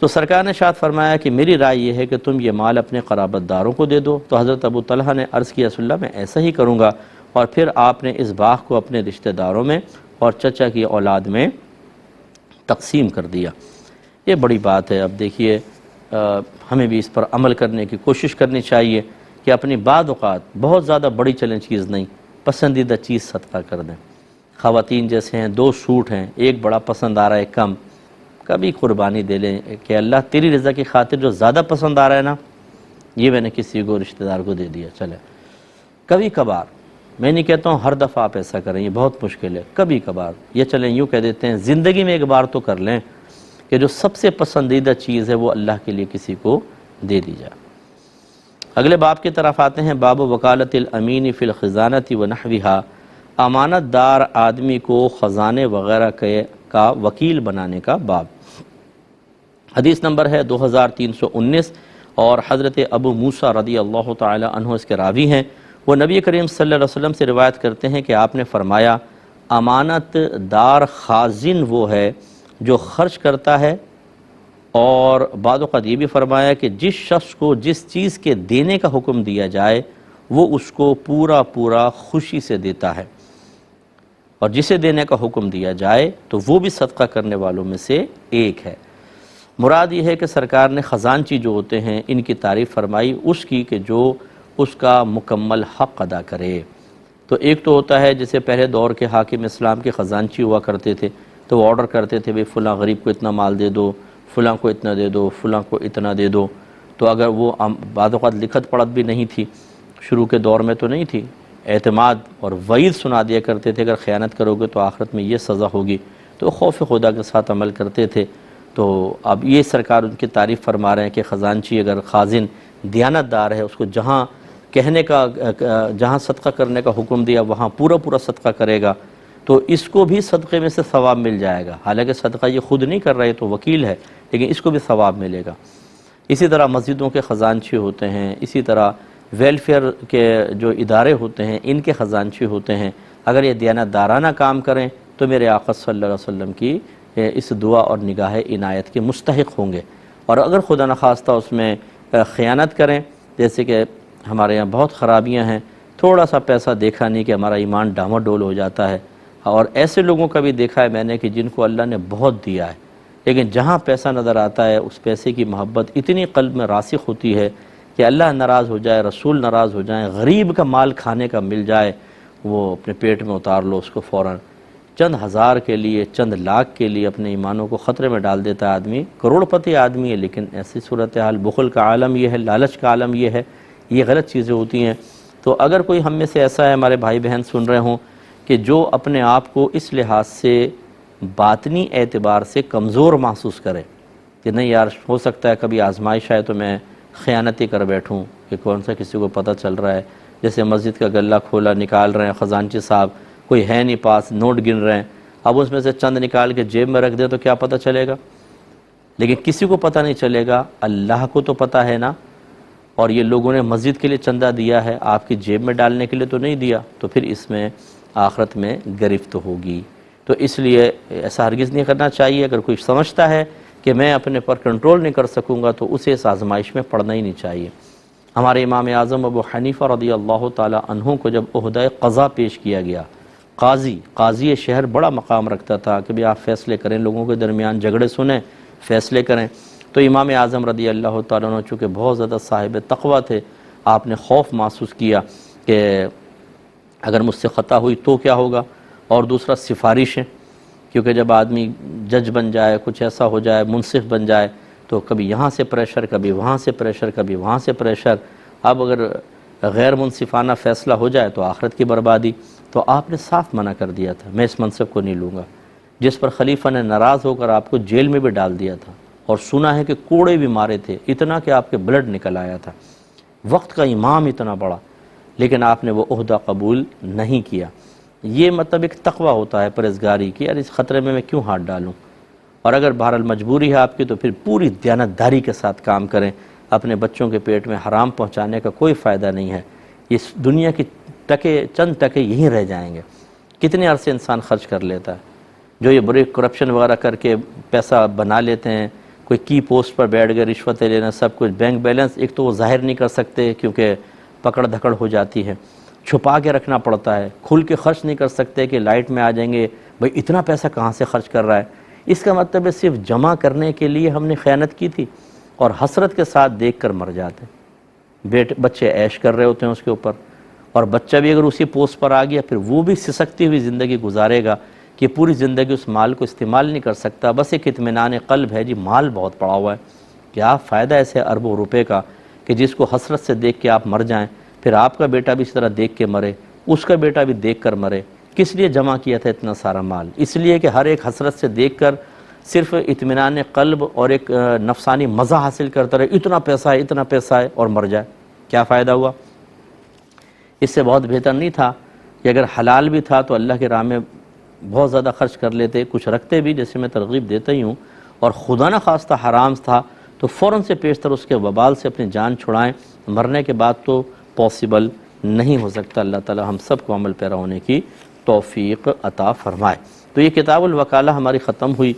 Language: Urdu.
تو سرکار نے شاد فرمایا کہ میری رائے یہ ہے کہ تم یہ مال اپنے قرابت داروں کو دے دو۔ تو حضرت ابو طلحہ نے عرض کیا رسول اللہ میں ایسا ہی کروں گا، اور پھر آپ نے اس باغ کو اپنے رشتہ داروں میں اور چچا کی اولاد میں تقسیم کر دیا۔ یہ بڑی بات ہے۔ اب دیکھیے ہمیں بھی اس پر عمل کرنے کی کوشش کرنی چاہیے کہ اپنی بعض اوقات بہت زیادہ بڑی چلیں چیز نہیں، پسندیدہ چیز صدقہ کر دیں۔ خواتین جیسے ہیں، 2 سوٹ ہیں، ایک بڑا پسند آ رہا ہے کم، کبھی قربانی دے لیں کہ اللہ تیری رضا کی خاطر جو زیادہ پسند آ رہا ہے نا، یہ میں نے کسی کو رشتہ دار کو دے دیا، چلے۔ کبھی کبھار، میں نہیں کہتا ہوں ہر دفعہ آپ ایسا کریں، یہ بہت مشکل ہے، کبھی کبھار یہ چلیں یوں کہہ دیتے ہیں زندگی میں ایک بار تو کر لیں کہ جو سب سے پسندیدہ چیز ہے وہ اللہ کے لیے کسی کو دے دی جائے۔ اگلے باب کی طرف آتے ہیں، باب وکالت الامین فی الخزانۃ ونحوہا، امانت دار آدمی کو خزانے وغیرہ کا وکیل بنانے کا باب۔ حدیث نمبر ہے 2319، اور حضرت ابو موسیٰ رضی اللہ تعالی عنہ اس کے راوی ہیں۔ وہ نبی کریم صلی اللہ علیہ وسلم سے روایت کرتے ہیں کہ آپ نے فرمایا امانت دار خازن وہ ہے جو خرچ کرتا ہے، اور بعض اوقات یہ بھی فرمایا کہ جس شخص کو جس چیز کے دینے کا حکم دیا جائے وہ اس کو پورا خوشی سے دیتا ہے، اور جسے دینے کا حکم دیا جائے تو وہ بھی صدقہ کرنے والوں میں سے ایک ہے۔ مراد یہ ہے کہ سرکار نے خزانچی جو ہوتے ہیں ان کی تعریف فرمائی اس کی کہ جو اس کا مکمل حق ادا کرے۔ تو ایک تو ہوتا ہے جیسے پہلے دور کے حاکم اسلام کے خزانچی ہوا کرتے تھے، تو وہ آرڈر کرتے تھے بھئی فلاں غریب کو اتنا مال دے دو، فلاں کو اتنا دے دو، فلاں کو اتنا دے دو۔ تو اگر وہ بعض اوقات لکھت پڑھت بھی نہیں تھی، شروع کے دور میں تو نہیں تھی، اعتماد اور وعید سنا دیا کرتے تھے اگر خیانت کرو گے تو آخرت میں یہ سزا ہوگی، تو خوف خدا کے ساتھ عمل کرتے تھے۔ تو اب یہ سرکار ان کی تعریف فرما رہے ہیں کہ خزانچی اگر خازن دیانت دار ہے، اس کو جہاں کہنے کا جہاں صدقہ کرنے کا حکم دیا وہاں پورا صدقہ کرے گا تو اس کو بھی صدقے میں سے ثواب مل جائے گا۔ حالانکہ صدقہ یہ خود نہیں کر رہے تو وکیل ہے، لیکن اس کو بھی ثواب ملے گا۔ اسی طرح مسجدوں کے خزانچی ہوتے ہیں، اسی طرح ویلفیئر کے جو ادارے ہوتے ہیں ان کے خزانچی ہوتے ہیں، اگر یہ دیانت دارانہ کام کریں تو میرے آقا صلی اللہ علیہ وسلم کی اس دعا اور نگاہ عنایت کے مستحق ہوں گے۔ اور اگر خدا نخواستہ اس میں خیانت کریں، جیسے کہ ہمارے یہاں بہت خرابیاں ہیں، تھوڑا سا پیسہ دیکھا نہیں کہ ہمارا ایمان ڈاماڈول ہو جاتا ہے، اور ایسے لوگوں کا بھی دیکھا ہے میں نے کہ جن کو اللہ نے بہت دیا ہے، لیکن جہاں پیسہ نظر آتا ہے اس پیسے کی محبت اتنی قلب میں راسخ ہوتی ہے کہ اللہ ناراض ہو جائے، رسول ناراض ہو جائیں، غریب کا مال کھانے کا مل جائے، وہ اپنے پیٹ میں اتار لو اس کو فوراً۔ چند ہزار کے لیے، چند لاکھ کے لیے اپنے ایمانوں کو خطرے میں ڈال دیتا ہے آدمی، کروڑ پتی آدمی ہے لیکن ایسی صورتحال، بخل کا عالم یہ ہے، لالچ کا عالم یہ ہے، یہ غلط چیزیں ہوتی ہیں۔ تو اگر کوئی ہم میں سے ایسا ہے، ہمارے بھائی بہن سن رہے ہوں کہ جو اپنے آپ کو اس لحاظ سے باطنی اعتبار سے کمزور محسوس کرے کہ نہیں یار ہو سکتا ہے کبھی آزمائش آئے تو میں خیانتی کر بیٹھوں کہ کون سا کسی کو پتہ چل رہا ہے، جیسے مسجد کا گلہ کھولا نکال رہے ہیں خزانچی صاحب، کوئی ہے نہیں پاس، نوٹ گن رہے ہیں، اب اس میں سے چند نکال کے جیب میں رکھ دیں تو کیا پتہ چلے گا؟ لیکن کسی کو پتہ نہیں چلے گا، اللہ کو تو پتہ ہے نا۔ اور یہ لوگوں نے مسجد کے لیے چندہ دیا ہے، آپ کی جیب میں ڈالنے کے لیے تو نہیں دیا، تو پھر اس میں آخرت میں گرفت ہوگی۔ تو اس لیے ایسا ہرگز نہیں کرنا چاہیے۔ اگر کوئی سمجھتا ہے کہ میں اپنے پر کنٹرول نہیں کر سکوں گا تو اسے اس آزمائش میں پڑنا ہی نہیں چاہیے۔ ہمارے امام اعظم ابو حنیفہ رضی اللہ تعالی عنہ کو جب عہدہ قضا پیش کیا گیا، قاضی شہر بڑا مقام رکھتا تھا کہ بھی آپ فیصلے کریں، لوگوں کے درمیان جھگڑے سنیں، فیصلے کریں۔ تو امام اعظم رضی اللہ تعالیٰ عنہ چونکہ بہت زیادہ صاحب تقویٰ تھے، آپ نے خوف محسوس کیا کہ اگر مجھ سے خطا ہوئی تو کیا ہوگا، اور دوسرا سفارشیں، کیونکہ جب آدمی جج بن جائے، کچھ ایسا ہو جائے، منصف بن جائے تو کبھی یہاں سے پریشر، کبھی وہاں سے پریشر، کبھی وہاں سے پریشر۔ اب اگر غیر منصفانہ فیصلہ ہو جائے تو آخرت کی بربادی۔ تو آپ نے صاف منع کر دیا تھا میں اس منصب کو نہیں لوں گا، جس پر خلیفہ نے ناراض ہو کر آپ کو جیل میں بھی ڈال دیا تھا، اور سنا ہے کہ کوڑے بھی مارے تھے، اتنا کہ آپ کے بلڈ نکل آیا تھا، وقت کا امام اتنا بڑا، لیکن آپ نے وہ عہدہ قبول نہیں کیا۔ یہ مطلب ایک تقویٰ ہوتا ہے، پرہیزگاری کی، یار اس خطرے میں کیوں ہاتھ ڈالوں۔ اور اگر بہرحال مجبوری ہے آپ کی تو پھر پوری دیانتداری کے ساتھ کام کریں۔ اپنے بچوں کے پیٹ میں حرام پہنچانے کا کوئی فائدہ نہیں ہے، اس دنیا کی چند ٹکے یہیں رہ جائیں گے۔ کتنے عرصے انسان خرچ کر لیتا ہے، جو یہ بڑے کرپشن وغیرہ کر کے پیسہ بنا لیتے ہیں، کوئی کی پوسٹ پر بیٹھ گئے، رشوتیں لینا، سب کچھ، بینک بیلنس ایک تو وہ ظاہر نہیں کر سکتے کیونکہ پکڑ دھکڑ ہو جاتی ہے، چھپا کے رکھنا پڑتا ہے، کھل کے خرچ نہیں کر سکتے کہ لائٹ میں آ جائیں گے بھئی اتنا پیسہ کہاں سے خرچ کر رہا ہے۔ اس کا مطلب ہے صرف جمع کرنے کے لیے ہم نے خیانت کی تھی اور حسرت کے ساتھ دیکھ کر مر جاتے۔ بچے عیش کر رہے ہوتے ہیں اس کے اوپر، اور بچہ بھی اگر اسی پوسٹ پر آ گیا پھر وہ بھی سسکتی ہوئی زندگی گزارے گا کہ پوری زندگی اس مال کو استعمال نہیں کر سکتا، بس ایک اطمینان قلب ہے جی مال بہت پڑا ہوا ہے۔ کیا فائدہ ایسے اربوں روپے کا کہ جس کو حسرت سے دیکھ کے آپ مر جائیں، پھر آپ کا بیٹا بھی اس طرح دیکھ کے مرے، اس کا بیٹا بھی دیکھ کر مرے۔ کس لیے جمع کیا تھا اتنا سارا مال؟ اس لیے کہ ہر ایک حسرت سے دیکھ کر صرف اطمینان قلب اور ایک نفسانی مزہ حاصل کرتا رہے، اتنا پیسہ ہے اور مر جائے۔ کیا فائدہ ہوا؟ اس سے بہت بہتر نہیں تھا کہ اگر حلال بھی تھا تو اللہ کی راہ میں بہت زیادہ خرچ کر لیتے، کچھ رکھتے بھی جیسے میں ترغیب دیتا ہی ہوں، اور خدا نہ خواستہ حرام تھا تو فوراً سے پیشتر اس کے وبال سے اپنی جان چھڑائیں، مرنے کے بعد تو پاسبل نہیں ہو سکتا۔ اللہ تعالی ہم سب کو عمل پیرا ہونے کی توفیق عطا فرمائے۔ تو یہ کتاب الوکالہ ہماری ختم ہوئی۔